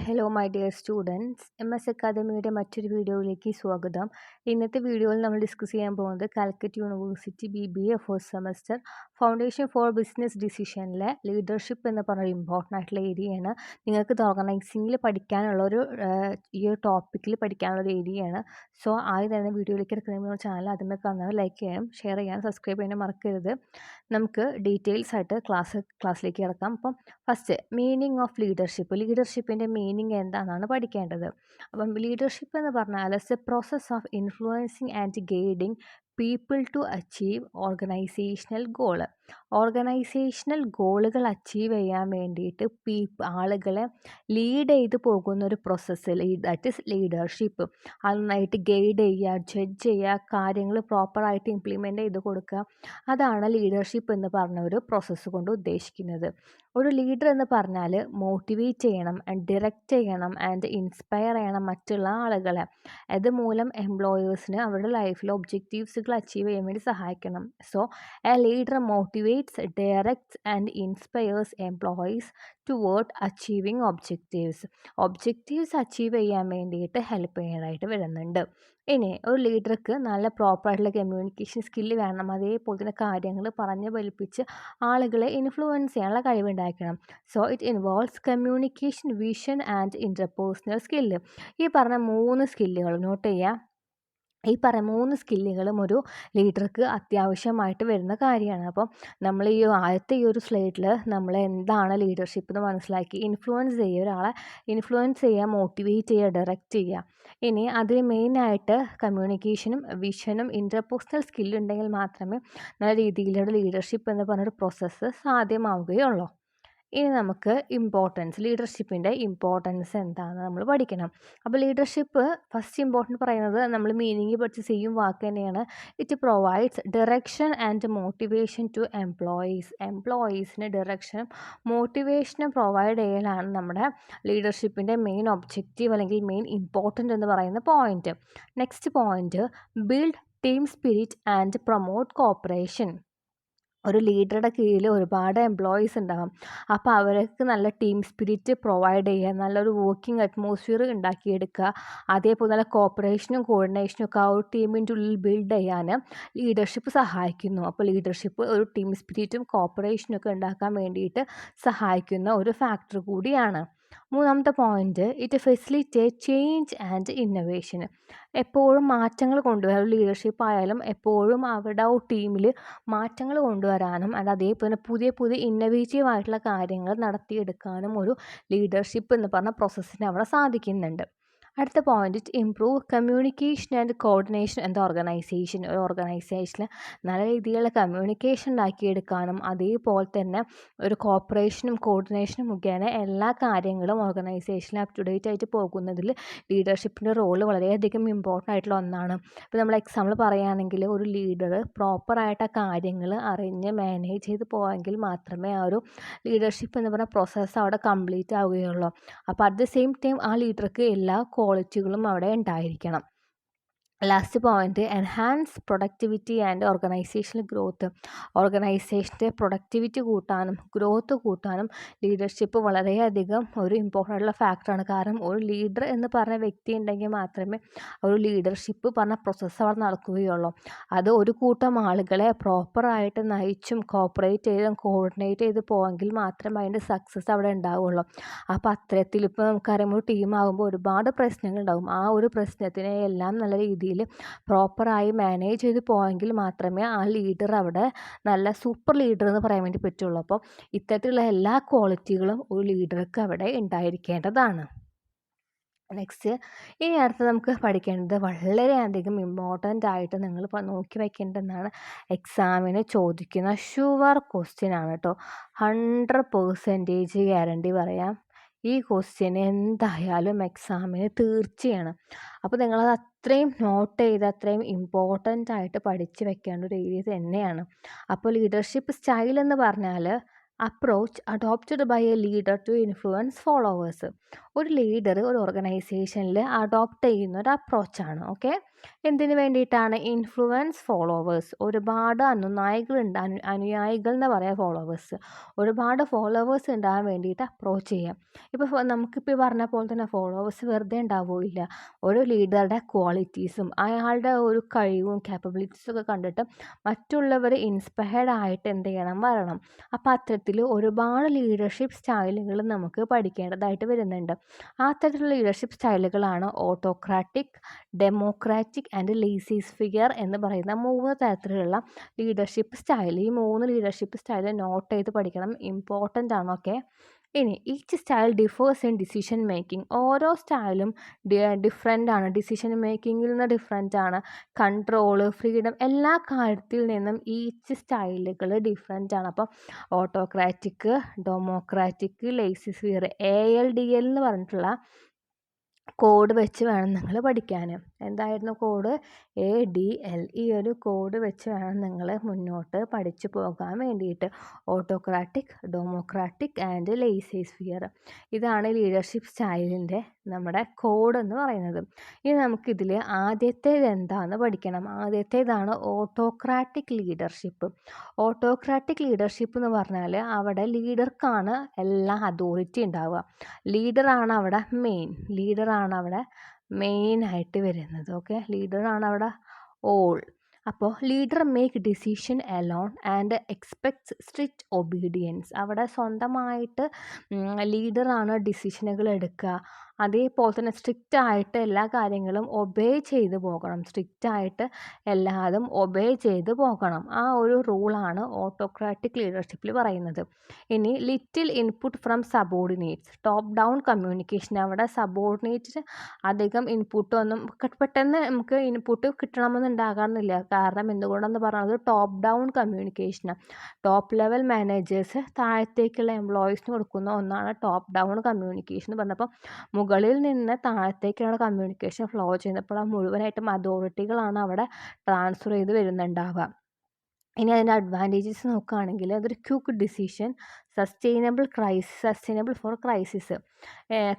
Hello my dear students, അക്കാദമിയുടെ മറ്റൊരു വീഡിയോയിലേക്ക് സ്വാഗതം. ഇന്നത്തെ വീഡിയോയിൽ നമ്മൾ ഡിസ്കസ് ചെയ്യാൻ പോകുന്നത് Calicut university BBA first semester foundation for business ഡിസിഷനിലെ ലീഡർഷിപ്പ് എന്ന് പറഞ്ഞൊരു ഇമ്പോർട്ടൻ്റ് ആയിട്ടുള്ള ഏരിയയാണ്. നിങ്ങൾക്ക് ഇത് ഓർഗനൈസിങ്ങിൽ പഠിക്കാനുള്ള ഈ ഒരു ടോപ്പിക്കിൽ പഠിക്കാനുള്ള ഒരു ഏരിയയാണ്. സോ ആദ്യം തന്നെ വീഡിയോയിലേക്ക് എടുക്കുന്നതിന് ചാനൽ ആദ്യമേ കാണുന്നത് ലൈക്ക് ചെയ്യാനും ഷെയർ ചെയ്യാനും സബ്സ്ക്രൈബ് ചെയ്യാനും മറക്കരുത്. നമുക്ക് ഡീറ്റെയിൽസ് ആയിട്ട് ക്ലാസ്സിലേക്ക് കിടക്കാം. അപ്പം ഫസ്റ്റ് മീനിങ് ഓഫ് ലീഡർഷിപ്പിൻ്റെ മീനിങ് എന്താണെന്നാണ് പഠിക്കേണ്ടത്. അപ്പം ലീഡർഷിപ്പ് എന്ന് പറഞ്ഞാൽ it's a process of influencing and guiding people to achieve organisational ഗോളുകൾ അച്ചീവ് ചെയ്യാൻ വേണ്ടിയിട്ട് ആളുകളെ ലീഡ് ചെയ്ത് പോകുന്ന ഒരു പ്രോസസ്സ്, ദാറ്റ് ഈസ് ലീഡർഷിപ്പ്. അത് നന്നായിട്ട് ഗൈഡ് ചെയ്യുക, ജഡ്ജ് ചെയ്യുക, കാര്യങ്ങൾ പ്രോപ്പറായിട്ട് ഇംപ്ലിമെൻ്റ് ചെയ്ത് കൊടുക്കുക, അതാണ് ലീഡർഷിപ്പ് എന്ന് പറഞ്ഞ ഒരു പ്രോസസ്സ് കൊണ്ട് ഉദ്ദേശിക്കുന്നത്. ഒരു ലീഡർ എന്ന് പറഞ്ഞാൽ മോട്ടിവേറ്റ് ചെയ്യണം ആൻഡ് ഡിറക്റ്റ് ചെയ്യണം ആൻഡ് ഇൻസ്പയർ ചെയ്യണം മറ്റുള്ള ആളുകളെ. അതുമൂലം എംപ്ലോയേഴ്സിന് അവരുടെ ലൈഫിലെ ഒബ്ജക്റ്റീവ്സുകൾ അച്ചീവ് ചെയ്യാൻ വേണ്ടി സഹായിക്കണം. So A leader motivates, directs and inspires employees toward achieving objectives achieve ചെയ്യാൻ വേണ്ടിയിട്ട് ഹെൽപ്പ് ചെയ്യാനായിട്ട് വരുന്നുണ്ട്. ഇനി ഒരു ലീഡർക്ക് നല്ല പ്രോപ്പറായിട്ടുള്ള കമ്മ്യൂണിക്കേഷൻ സ്കില്ല് വേണം. അതേപോലെ തന്നെ കാര്യങ്ങൾ പറഞ്ഞ് ഫലിപ്പിച്ച് ആളുകളെ ഇൻഫ്ലുവൻസ് ചെയ്യാനുള്ള കഴിവുണ്ടായിരിക്കണം. So it involves communication, vision and interpersonal skill. ഈ പറഞ്ഞ 3 സ്കില്ലുകൾ നോട്ട് ചെയ്യുക. ഈ പറയുന്ന 3 സ്കില്ലുകളും ഒരു ലീഡർക്ക് അത്യാവശ്യമായിട്ട് വരുന്ന കാര്യമാണ്. അപ്പം നമ്മൾ ആദ്യത്തെ ഒരു സ്ലൈഡിൽ നമ്മൾ എന്താണ് ലീഡർഷിപ്പ് എന്ന് മനസ്സിലാക്കി. ഒരാളെ ഇൻഫ്ലുവൻസ് ചെയ്യുക, മോട്ടിവേറ്റ് ചെയ്യുക, ഡയറക്റ്റ് ചെയ്യുക. ഇനി അതിൽ മെയിനായിട്ട് കമ്മ്യൂണിക്കേഷനും വിഷനും ഇൻ്റർപേഴ്സണൽ സ്കില്ലുണ്ടെങ്കിൽ മാത്രമേ നല്ല രീതിയിലുള്ള ലീഡർഷിപ്പ് എന്ന് പറഞ്ഞൊരു പ്രോസസ്സ് സാധ്യമാവുകയുള്ളൂ. ഇനി നമുക്ക് ലീഡർഷിപ്പിൻ്റെ ഇമ്പോർട്ടൻസ് എന്താണെന്ന് നമ്മൾ പഠിക്കണം. അപ്പോൾ ലീഡർഷിപ്പ് ഫസ്റ്റ് ഇമ്പോർട്ടൻറ്റ് പറയുന്നത് നമ്മൾ മീനിങ് പഠിച്ച് സെയിം വാക്ക് തന്നെയാണ്. It provides direction and motivation to എംപ്ലോയീസിന് ഡയറക്ഷനും മോട്ടിവേഷനും പ്രൊവൈഡ് ചെയ്യലാണ് നമ്മുടെ ലീഡർഷിപ്പിൻ്റെ മെയിൻ ഒബ്ജക്റ്റീവ് അല്ലെങ്കിൽ മെയിൻ ഇമ്പോർട്ടൻ്റ് എന്ന് പറയുന്ന point. Next point, build team spirit and promote cooperation. ഒരു ലീഡറുടെ കീഴിൽ ഒരുപാട് എംപ്ലോയീസ് ഉണ്ടാകും. അപ്പോൾ അവർക്ക് നല്ല ടീം സ്പിരിറ്റ് പ്രൊവൈഡ് ചെയ്യുക, നല്ലൊരു വർക്കിംഗ് അറ്റ്മോസ്ഫിയർ ഉണ്ടാക്കിയെടുക്കുക, അതേപോലെ നല്ല കോപ്പറേഷനും കോർഡിനേഷനും ഒക്കെ ആ ഒരു ടീമിൻ്റെ ഉള്ളിൽ ബിൽഡ് ചെയ്യാൻ ലീഡർഷിപ്പ് സഹായിക്കുന്നു. അപ്പോൾ ലീഡർഷിപ്പ് ഒരു ടീം സ്പിരിറ്റും കോപ്പറേഷനും ഒക്കെ ഉണ്ടാക്കാൻ വേണ്ടിയിട്ട് സഹായിക്കുന്ന ഒരു ഫാക്ടർ കൂടിയാണ്. മൂന്നാമത്തെ point, it facilitate change and innovation. എപ്പോഴും മാറ്റങ്ങൾ കൊണ്ടുവരാൻ ലീഡർഷിപ്പ് ആയാലും എപ്പോഴും അവരുടെ ആ ടീമിൽ മാറ്റങ്ങൾ കൊണ്ടുവരാനും അതേപോലെ പുതിയ പുതിയ ഇന്നൊവേറ്റീവ് ആയിട്ടുള്ള കാര്യങ്ങൾ നടത്തിയെടുക്കാനും ഒരു ലീഡർഷിപ്പ് എന്ന് പറഞ്ഞ പ്രോസസ്സിന് അവിടെ സാധിക്കുന്നുണ്ട്. അടുത്ത point, it improve communication and coordination and organisation. ഒരു ഓർഗനൈസേഷനിൽ നല്ല രീതിയിലുള്ള കമ്മ്യൂണിക്കേഷൻ ഉണ്ടാക്കിയെടുക്കാനും അതേപോലെ തന്നെ ഒരു കോപ്പറേഷനും കോർഡിനേഷനും മുഖേന എല്ലാ കാര്യങ്ങളും ഓർഗനൈസേഷനിൽ അപ് ടു ഡേറ്റ് ആയിട്ട് പോകുന്നതിൽ ലീഡർഷിപ്പിൻ്റെ റോള് വളരെയധികം ഇമ്പോർട്ടൻ്റ് ആയിട്ടുള്ള ഒന്നാണ്. ഇപ്പോൾ നമ്മൾ എക്സാമ്പിൾ പറയുകയാണെങ്കിൽ ഒരു ലീഡർ പ്രോപ്പറായിട്ട് ആ കാര്യങ്ങൾ അറിഞ്ഞ് മാനേജ് ചെയ്ത് പോയെങ്കിൽ മാത്രമേ ആ ഒരു ലീഡർഷിപ്പ് എന്ന് പറഞ്ഞ പ്രോസസ്സ് അവിടെ കംപ്ലീറ്റ് ആവുകയുള്ളൂ. അപ്പോൾ അറ്റ് ദ സെയിം ടൈം ആ ലീഡർക്ക് എല്ലാ ക്വാളിറ്റികളും അവിടെ ഉണ്ടായിരിക്കണം. Last point, enhance productivity and organizational growth. ഓർഗനൈസേഷൻ്റെ പ്രൊഡക്ടിവിറ്റി കൂട്ടാനും ഗ്രോത്ത് കൂട്ടാനും ലീഡർഷിപ്പ് വളരെയധികം ഒരു ഇമ്പോർട്ടൻ്റ് ആയിട്ടുള്ള ഫാക്ടറാണ്. കാരണം ഒരു ലീഡർ എന്ന് പറഞ്ഞ വ്യക്തി ഉണ്ടെങ്കിൽ മാത്രമേ ഒരു ലീഡർഷിപ്പ് പറഞ്ഞ പ്രോസസ്സ് അവിടെ നടക്കുകയുള്ളൂ. അത് ഒരു കൂട്ടം ആളുകളെ പ്രോപ്പറായിട്ട് നയിച്ചും കോപ്പറേറ്റ് ചെയ്തും കോർഡിനേറ്റ് ചെയ്ത് പോയെങ്കിൽ മാത്രമേ അതിൻ്റെ സക്സസ് അവിടെ ഉണ്ടാവുകയുള്ളൂ. അപ്പോൾ അത്തരത്തിൽ ഇപ്പോൾ നമുക്കറിയാം ഒരു ടീമാകുമ്പോൾ ഒരുപാട് പ്രശ്നങ്ങളുണ്ടാകും. ആ ഒരു പ്രശ്നത്തിനെ എല്ലാം നല്ല രീതിയിൽ പ്രോപ്പറായി മാനേജ് ചെയ്ത് പോയെങ്കിൽ മാത്രമേ ആ ലീഡർ അവിടെ നല്ല സൂപ്പർ ലീഡർ എന്ന് പറയാൻ വേണ്ടി പറ്റുള്ളൂ. അപ്പോൾ ഇത്തരത്തിലുള്ള എല്ലാ ക്വാളിറ്റികളും ഒരു ലീഡർക്ക് അവിടെ ഉണ്ടായിരിക്കേണ്ടതാണ്. നെക്സ്റ്റ്, ഇനി അടുത്ത് നമുക്ക് പഠിക്കേണ്ടത് വളരെയധികം ഇമ്പോർട്ടൻ്റ് ആയിട്ട് നിങ്ങൾ നോക്കി വയ്ക്കേണ്ടതെന്നാണ്, എക്സാമിന് ചോദിക്കുന്ന ഷുവർ ക്വസ്റ്റ്യൻ ആണ് കേട്ടോ. 100% ഗ്യാരണ്ടി പറയാം, ഈ ക്വസ്റ്റ്യൻ എന്തായാലും എക്സാമിന് തീർച്ചയാണ്. അപ്പോൾ നിങ്ങളത് അത്രയും നോട്ട് ചെയ്ത് അത്രയും ഇമ്പോർട്ടൻ്റ് ആയിട്ട് പഠിച്ച് വെക്കേണ്ട ഒരു ഏരിയ തന്നെയാണ്. അപ്പോൾ ലീഡർഷിപ്പ് സ്റ്റൈൽ എന്ന് പറഞ്ഞാൽ approach adopted by a leader to influence followers. ഒരു ലീഡർ ഒരു ഓർഗനൈസേഷനിൽ അഡോപ്റ്റ് ചെയ്യുന്ന ഒരു അപ്രോച്ചാണ്. ഓക്കെ, എന്തിനു വേണ്ടിയിട്ടാണ്? Influence followers. ഒരുപാട് അനുനായികളുണ്ട്, അനുയായികൾ എന്ന് പറയാം ഫോളോവേഴ്സ്. ഒരുപാട് ഫോളോവേഴ്സ് ഉണ്ടാകാൻ വേണ്ടിയിട്ട് അപ്രോച്ച് ചെയ്യാം. ഇപ്പോൾ നമുക്കിപ്പോൾ പറഞ്ഞ പോലെ തന്നെ ഫോളോവേഴ്സ് വെറുതെ ഉണ്ടാവുകയില്ല. ഒരു ലീഡറുടെ ക്വാളിറ്റീസും അയാളുടെ ഒരു കഴിവും കാപ്പബിലിറ്റീസും ഒക്കെ കണ്ടിട്ട് മറ്റുള്ളവർ ഇൻസ്പയർഡ് ആയിട്ട് എന്ത് ചെയ്യണം? വരണം. അപ്പോൾ അത്തരത്തിൽ ഒരുപാട് ലീഡർഷിപ്പ് സ്റ്റൈലുകൾ നമുക്ക് പഠിക്കേണ്ടതായിട്ട് വരുന്നുണ്ട്. ആ തരത്തിലുള്ള ലീഡർഷിപ്പ് സ്റ്റൈലുകളാണ് ഓട്ടോക്രാറ്റിക്, ഡെമോക്രാറ്റിക് ആൻഡ് ലേസിസ്ഫിയർ എന്ന് പറയുന്ന 3 തരത്തിലുള്ള ലീഡർഷിപ്പ് സ്റ്റൈൽ. ഈ 3 ലീഡർഷിപ്പ് സ്റ്റൈൽ നോട്ട് ചെയ്ത് പഠിക്കണം, ഇമ്പോർട്ടൻ്റ് ആണ്. ഓക്കെ, ഇനി each style differs in decision making. ഓരോ സ്റ്റൈലും ഡിഫറെൻ്റ് ആണ്. ഡിസിഷൻ മേക്കിങ്ങിൽ നിന്ന് ഡിഫറെൻ്റ് ആണ്. കൺട്രോള്, ഫ്രീഡം, എല്ലാ കാര്യത്തിൽ നിന്നും ഈച്ച് സ്റ്റൈലുകൾ ഡിഫറെൻ്റ് ആണ്. അപ്പം ഓട്ടോക്രാറ്റിക്, ഡെമോക്രാറ്റിക്, ലേസിസ്ഫിയർ, ALDL എന്ന് പറഞ്ഞിട്ടുള്ള കോഡ് വെച്ച് വേണം നിങ്ങൾ പഠിക്കാൻ. എന്തായിരുന്നു കോഡ്? ADL. ഈ ഒരു കോഡ് വെച്ച് വേണം നിങ്ങൾ മുന്നോട്ട് പഠിച്ചു പോകാൻ വേണ്ടിയിട്ട്. Autocratic, democratic and laissez faire. ഇതാണ് ലീഡർഷിപ്പ് സ്റ്റൈലിൻ്റെ നമ്മുടെ കോഡ് എന്ന് പറയുന്നത്. ഇനി നമുക്കിതിൽ ആദ്യത്തേത് എന്താണെന്ന് പഠിക്കണം. ആദ്യത്തേതാണ് ഓട്ടോക്രാറ്റിക് ലീഡർഷിപ്പ്. ഓട്ടോക്രാറ്റിക് ലീഡർഷിപ്പ് എന്ന് പറഞ്ഞാൽ അവിടെ ലീഡർക്കാണ് എല്ലാ അതോറിറ്റി ഉണ്ടാവുക. ലീഡറാണ് അവിടെ മെയിനായിട്ട് വരുന്നത്. ഓക്കെ, ലീഡറാണ് അവിടെ ഓൾ. അപ്പോൾ leader make decision alone and expects strict obedience. അവിടെ സ്വന്തമായിട്ട് ലീഡറാണ് ഡിസിഷനുകൾ എടുക്കുക. അതേപോലെ തന്നെ സ്ട്രിക്റ്റായിട്ട് എല്ലാ കാര്യങ്ങളും ഒബേ ചെയ്ത് പോകണം. സ്ട്രിക്റ്റായിട്ട് എല്ലാതും ഒബേ ചെയ്ത് പോകണം. ആ ഒരു റൂളാണ് ഓട്ടോക്രാറ്റിക് ലീഡർഷിപ്പിൽ പറയുന്നത്. ഇനി little input from subordinates. Top down communication. അവിടെ സബോർഡിനേറ്റ് അധികം ഇൻപുട്ടൊന്നും പെട്ടെന്ന് നമുക്ക് ഇൻപുട്ട് കിട്ടണമെന്നുണ്ടാകാറില്ല. കാരണം എന്തുകൊണ്ടെന്ന് പറയുന്നത് ടോപ്പ് ഡൗൺ കമ്മ്യൂണിക്കേഷനാണ്. ടോപ്പ് ലെവൽ മാനേജേഴ്സ് താഴത്തേക്കുള്ള എംപ്ലോയീസിന് കൊടുക്കുന്ന ഒന്നാണ് ടോപ്പ് ഡൗൺ കമ്മ്യൂണിക്കേഷൻ എന്ന് പറഞ്ഞപ്പോൾ മുകളിൽ നിന്ന് താഴത്തേക്കാണ് കമ്മ്യൂണിക്കേഷൻ ഫ്ലോ ചെയ്യുന്നത്. അപ്പോൾ മുഴുവനായിട്ടും അതോറിറ്റികളാണ് അവിടെ ട്രാൻസ്ഫർ ചെയ്ത് വരുന്നുണ്ടാവുക. ഇനി അതിൻ്റെ അഡ്വാൻറ്റേജസ് നോക്കുകയാണെങ്കിൽ അതൊരു quick decision, sustainable for crisis.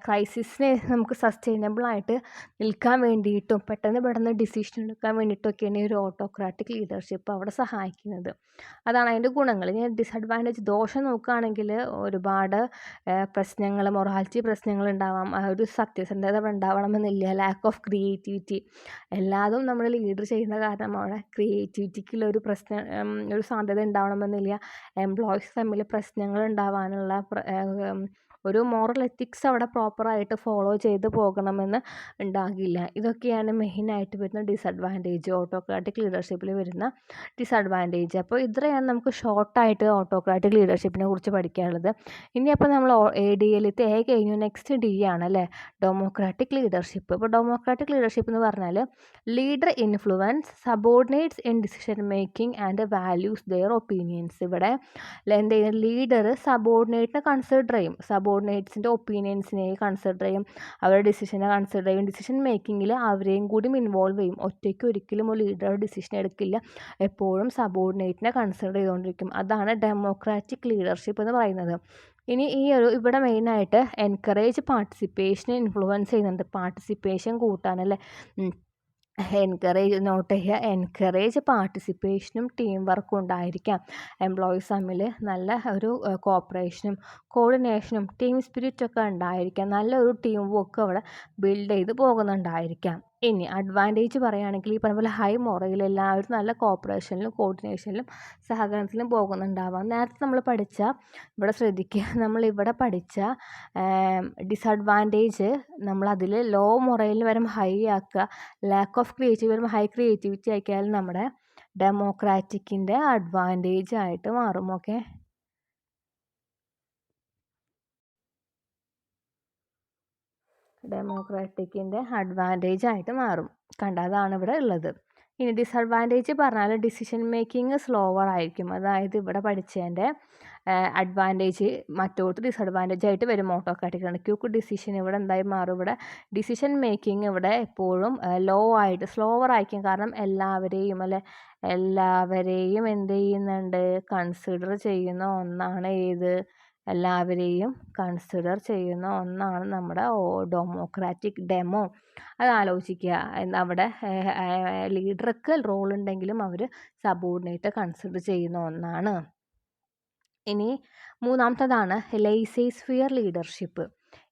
ക്രൈസിസിനെ നമുക്ക് സസ്റ്റൈനബിളായിട്ട് നിൽക്കാൻ വേണ്ടിയിട്ടും പെട്ടെന്ന് ഡിസിഷൻ എടുക്കാൻ വേണ്ടിയിട്ടൊക്കെയാണ് ഈ ഒരു ഓട്ടോക്രാറ്റിക് ലീഡർഷിപ്പ് അവിടെ സഹായിക്കുന്നത്. അതാണ് അതിൻ്റെ ഗുണങ്ങൾ. ഇനി ഡിസഡ്വാൻറ്റേജ്, ദോഷം നോക്കുകയാണെങ്കിൽ ഒരുപാട് പ്രശ്നങ്ങൾ, മൊറാലിറ്റി പ്രശ്നങ്ങൾ ഉണ്ടാവാം. ഒരു സത്യസന്ധത ഉണ്ടാവണമെന്നില്ല. Lack of creativity. എല്ലാതും നമ്മൾ ലീഡർ ചെയ്യുന്ന കാരണം അവിടെ ക്രിയേറ്റിവിറ്റിക്കുള്ളൊരു ഒരു സാധ്യത ഉണ്ടാവണമെന്നില്ല. എംപ്ലോയീസ് തമ്മിൽ പ്രശ്നങ്ങൾ ഉണ്ടാവാനുള്ള ഒരു മോറൽ എത്തിക്സ് അവിടെ പ്രോപ്പറായിട്ട് ഫോളോ ചെയ്ത് പോകണമെന്ന് ഉണ്ടാകില്ല. ഇതൊക്കെയാണ് മെയിനായിട്ട് വരുന്ന ഡിസഡ്വാൻറ്റേജ്, ഓട്ടോക്രാറ്റിക് ലീഡർഷിപ്പിൽ വരുന്ന ഡിസഡ്വാൻറ്റേജ്. അപ്പോൾ ഇത്രയാണ് നമുക്ക് ഷോർട്ടായിട്ട് ഓട്ടോക്രാറ്റിക് ലീഡർഷിപ്പിനെ കുറിച്ച് പഠിക്കാനുള്ളത്. ഇനിയപ്പോൾ നമ്മൾ ADLത്തെ A കഴിഞ്ഞു, നെക്സ്റ്റ് D ആണ് അല്ലേ, ഡെമോക്രാറ്റിക് ലീഡർഷിപ്പ്. ഇപ്പോൾ ഡെമോക്രാറ്റിക് ലീഡർഷിപ്പ് എന്ന് പറഞ്ഞാൽ leader influence subordinates in decision making and values their opinions. ഇവിടെ എന്ത് ചെയ്യും? ലീഡർ സബോർഡിനേറ്റിനെ കൺസിഡർ ചെയ്യും, സബോർഡിനേറ്റ്സിൻ്റെ ഒപ്പീനിയൻസിനെ കൺസിഡർ ചെയ്യും, അവരുടെ ഡിസിഷനെ കൺസിഡർ ചെയ്യും. ഡിസിഷൻ മേക്കിങ്ങിൽ അവരെയും കൂടി ഇൻവോൾവ് ചെയ്യും. ഒറ്റയ്ക്ക് ഒരിക്കലും ഒരു ലീഡർ ഡിസിഷൻ എടുക്കില്ല, എപ്പോഴും സബോർഡിനേറ്റിനെ കൺസിഡർ ചെയ്തുകൊണ്ടിരിക്കും. അതാണ് ഡെമോക്രാറ്റിക് ലീഡർഷിപ്പ് എന്ന് പറയുന്നത്. ഇനി ഇവിടെ മെയിനായിട്ട് എൻകറേജ് പാർട്ടിസിപ്പേഷനെ ഇൻഫ്ലുവൻസ് ചെയ്യുന്നുണ്ട്. പാർട്ടിസിപ്പേഷൻ കൂട്ടാനല്ലേ, എൻകറേജ് പാർട്ടിസിപ്പേഷനും ടീം വർക്കും ഉണ്ടായിരിക്കാം. എംപ്ലോയീസ് തമ്മിൽ നല്ല ഒരു കോപ്പറേഷനും കോർഡിനേഷനും ടീം സ്പിരിറ്റൊക്കെ ഉണ്ടായിരിക്കാം. നല്ലൊരു ടീം വർക്ക് അവിടെ ബിൽഡ് ചെയ്ത് പോകുന്നുണ്ടായിരിക്കാം. ഇനി അഡ്വാൻറ്റേജ് പറയുകയാണെങ്കിൽ ഈ പറഞ്ഞ പോലെ ഹൈ മൊറയിൽ, എല്ലാവരും നല്ല കോപ്പറേഷനിലും കോർഡിനേഷനിലും സഹകരണത്തിലും പോകുന്നുണ്ടാവാം. നേരത്തെ നമ്മൾ പഠിച്ച, ഇവിടെ ശ്രദ്ധിക്കുക, നമ്മളിവിടെ പഠിച്ച ഡിസഡ്വാൻറ്റേജ് നമ്മളതിൽ ലോ മൊറയിൽ വരുമ്പോൾ ഹൈ ആക്കുക, ലാക്ക് ഓഫ് ക്രിയേറ്റിവിറ്റി വരുമ്പോൾ ഹൈ ക്രിയേറ്റിവിറ്റി ആക്കിയാൽ നമ്മുടെ ഡെമോക്രാറ്റിക്കിൻ്റെ അഡ്വാൻറ്റേജ് ആയിട്ട് മാറും. ഓക്കെ, ഡെമോക്രാറ്റിക്കിൻ്റെ അഡ്വാൻറ്റേജ് ആയിട്ട് മാറും. കണ്ട, അതാണ് ഇവിടെ ഉള്ളത്. ഇനി ഡിസഡ്വാൻറ്റേജ് പറഞ്ഞാൽ ഡിസിഷൻ മേക്കിംഗ് സ്ലോവർ ആയിരിക്കും. അതായത് ഇവിടെ പഠിച്ചതിൻ്റെ അഡ്വാൻറ്റേജ് മറ്റോട്ട് ഡിസഡ്വാൻറ്റേജ് ആയിട്ട് വരും. ഓട്ടോക്രാറ്റിക്കാണ്. ക്വിക്ക് ഡിസിഷൻ ഇവിടെ എന്തായി മാറും? ഇവിടെ ഡിസിഷൻ മേക്കിംഗ് ഇവിടെ എപ്പോഴും ലോ ആയിട്ട് സ്ലോവർ ആയിരിക്കും. കാരണം എല്ലാവരെയും എന്ത് ചെയ്യുന്നുണ്ട്? കൺസിഡർ ചെയ്യുന്ന ഒന്നാണ് ഏത്? എല്ലാവരെയും കൺസിഡർ ചെയ്യുന്ന ഒന്നാണ് നമ്മുടെ ഡെമോ. അത് ആലോചിക്കുക. അവിടെ ലീഡർക്ക് റോൾ ഉണ്ടെങ്കിലും അവർ സബോർഡിനേറ്റ് കൺസിഡർ ചെയ്യുന്ന ഒന്നാണ്. ഇനി മൂന്നാമത്തതാണ് ലെയ്സേസ്ഫിയർ ലീഡർഷിപ്പ്.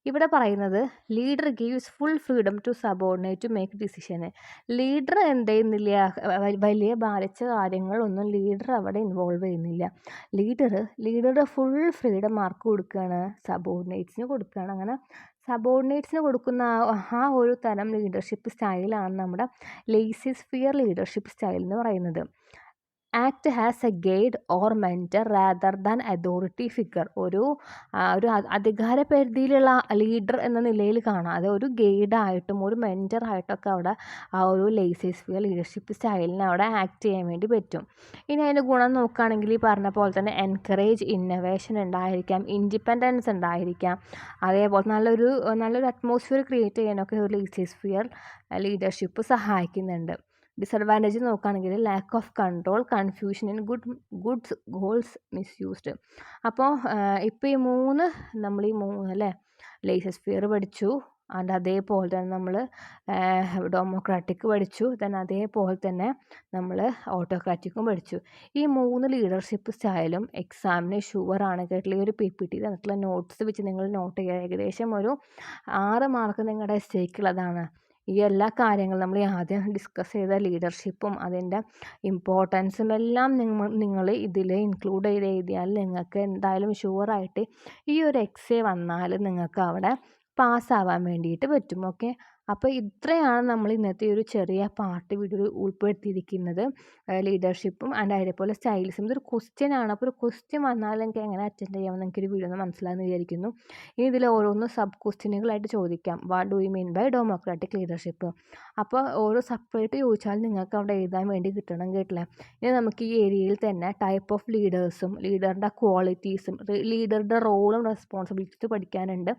ഇവിടെ പറയുന്നത് leader gives full freedom to subordinate to make decision. Leader എന്ത് ചെയ്യുന്നില്ല? വലിയ ഭാരിച്ച കാര്യങ്ങളൊന്നും ലീഡർ അവിടെ ഇൻവോൾവ് ചെയ്യുന്നില്ല. ലീഡറുടെ ഫുൾ ഫ്രീഡം ആർക്ക് കൊടുക്കുകയാണ്? സബോർഡിനേറ്റ്സിന് കൊടുക്കുകയാണ്. അങ്ങനെ സബോർഡിനേറ്റ്സിന് കൊടുക്കുന്ന ആ ഒരു തരം ലീഡർഷിപ്പ് സ്റ്റൈലാണ് നമ്മുടെ ലെയ്സേസ്ഫിയർ ലീഡർഷിപ്പ് സ്റ്റൈൽ എന്ന് പറയുന്നത്. Act has A guide or mentor rather than authority figure. ഒരു അധികാര പരിധിയിലുള്ള ലീഡർ എന്ന നിലയിൽ കാണാം. അത് ഒരു ഗൈഡായിട്ടും ഒരു മെൻറ്ററായിട്ടൊക്കെ അവിടെ ആ ഒരു ലെയ്സേസ്ഫിയർ ലീഡർഷിപ്പ് സ്റ്റൈലിന് അവിടെ ആക്ട് ചെയ്യാൻ വേണ്ടി പറ്റും. ഇനി അതിൻ്റെ ഗുണം നോക്കുകയാണെങ്കിൽ ഈ പറഞ്ഞ പോലെ തന്നെ എൻകറേജ് ഇന്നൊവേഷൻ ഉണ്ടായിരിക്കാം, ഇൻഡിപെൻഡൻസ് ഉണ്ടായിരിക്കാം, അതേപോലെ നല്ലൊരു അറ്റ്മോസ്ഫിയർ ക്രിയേറ്റ് ചെയ്യാനൊക്കെ ഒരു ലെയ്സേസ്ഫിയർ ലീഡർഷിപ്പ് സഹായിക്കുന്നുണ്ട്. ഡിസഡ്വാൻറ്റേജ് നോക്കുകയാണെങ്കിൽ lack of control, confusion in goods goals misused. അപ്പോൾ ഇപ്പോൾ ഈ മൂന്ന് അല്ലേ, ലെയ്സേസ്ഫിയർ പഠിച്ചു, ആൻഡ് അതേപോലെ തന്നെ നമ്മൾ ഡെമോക്രാറ്റിക് പഠിച്ചു, അതേപോലെ തന്നെ നമ്മൾ ഓട്ടോക്രാറ്റിക്കും പഠിച്ചു. ഈ 3 ലീഡർഷിപ്പ് സ്റ്റൈലും എക്സാമിന് ഷുവറാണ് കേട്ടില്ല. ഈ ഒരു PPT തന്നിട്ടുള്ള നോട്ട്സ് വെച്ച് നിങ്ങൾ നോട്ട് ചെയ്യുക. ഏകദേശം ഒരു 6 മാർക്ക് നിങ്ങളുടെ സ്റ്റേക്കുള്ളതാണ്. ഈ എല്ലാ കാര്യങ്ങളും നമ്മൾ ആദ്യം ഡിസ്കസ് ചെയ്ത ലീഡർഷിപ്പും അതിൻ്റെ ഇമ്പോർട്ടൻസും എല്ലാം നിങ്ങൾ ഇതിൽ ഇൻക്ലൂഡ് ചെയ്ത് എഴുതിയാൽ നിങ്ങൾക്ക് എന്തായാലും ഷുവറായിട്ട് ഈ ഒരു എക്സേ വന്നാൽ നിങ്ങൾക്ക് അവിടെ പാസ്സാവാൻ വേണ്ടിയിട്ട് പറ്റും. ഓക്കെ, അപ്പോൾ ഇത്രയാണ് നമ്മൾ ഇന്നത്തെ ഒരു ചെറിയ പാർട്ട് വീഡിയോ ഉൾപ്പെടുത്തിയിരിക്കുന്നത്. ലീഡർഷിപ്പും ആൻഡ് അതേപോലെ സ്റ്റൈൽസും. ഇതൊരു ക്വസ്റ്റ്യൻ ആണ്. അപ്പോൾ ഒരു ക്വസ്റ്റ്യൻ വന്നാൽ നിങ്ങൾക്ക് എങ്ങനെ അറ്റൻഡ് ചെയ്യാമെന്ന് എനിക്കൊരു വീഡിയോ ഒന്ന് മനസ്സിലാകുന്നു വിചാരിക്കുന്നു. ഇനി ഇതിൽ ഓരോന്ന് സബ് ക്വസ്റ്റ്യനുകളായിട്ട് ചോദിക്കാം. What do you mean by democratic leadership? അപ്പോൾ ഓരോ സെപ്പറേറ്റ് ചോദിച്ചാൽ നിങ്ങൾക്ക് അവിടെ എഴുതാൻ വേണ്ടി കിട്ടണം കേട്ടില്ലേ. ഇനി നമുക്ക് ഈ ഏരിയയിൽ തന്നെ ടൈപ്പ് ഓഫ് ലീഡേഴ്സും ലീഡറിൻ്റെ ക്വാളിറ്റീസും ലീഡറുടെ റോളും റെസ്പോൺസിബിലിറ്റീസ് പഠിക്കാനുണ്ട്.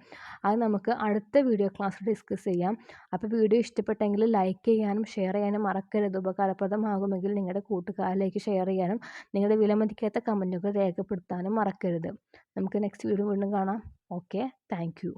അത് നമുക്ക് അടുത്ത വീഡിയോ ക്ലാസ്സിൽ ഡിസ്കസ് ചെയ്യാം. അപ്പോൾ വീഡിയോ ഇഷ്ടപ്പെട്ടെങ്കിൽ ലൈക്ക് ചെയ്യാനും ഷെയർ ചെയ്യാനും മറക്കരുത്. ഉപകാരപ്രദമാകുമെങ്കിൽ നിങ്ങളുടെ കൂട്ടുകാരിലേക്ക് ഷെയർ ചെയ്യാനും നിങ്ങളുടെ വിലമതിക്കാത്ത കമൻറ്റുകൾ രേഖപ്പെടുത്താനും മറക്കരുത്. നമുക്ക് നെക്സ്റ്റ് വീഡിയോ വീണ്ടും കാണാം. Okay, thank you.